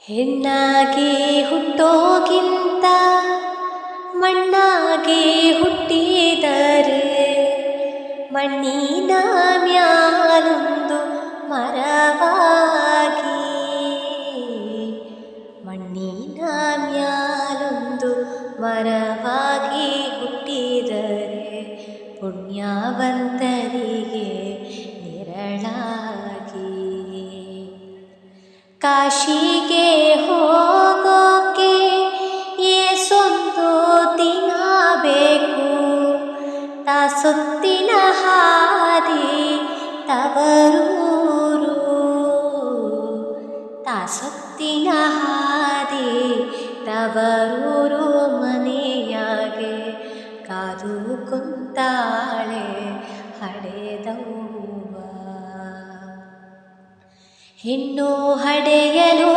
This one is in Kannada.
ಹೆಣ್ಣಾಗಿ ಹುಟ್ಟೋಗಿಂತ ಮಣ್ಣಾಗಿ ಹುಟ್ಟಿದರೆ ಮಣ್ಣಿನ ಮ್ಯಾಲೊಂದು ಮರವಾಗಿ, ಮಣ್ಣಿನ ಮ್ಯಾಲೊಂದು ಮರವಾಗಿ ಹುಟ್ಟಿದರೆ ಪುಣ್ಯವಂತರಿಗೆ ನೆರಳಾಗಿ. ಕಾಶಿಗೆ ಹೋಗೋಕೆ ಏಸೊಂದು ದಿನ ಬೇಕು, ತಾಸೊತ್ತಿನ ಹಾದಿ ತವರೂರು, ತಾಸೊತ್ತಿನ ಹಾದಿ ತವರೂರು. ಮನೆಯಾಗೆ ಕಾದು ಕುಂತಾಳೆ ಹಡೆದವ್ವ. ಹೆಣ್ಣು ಹಡೆಯಲು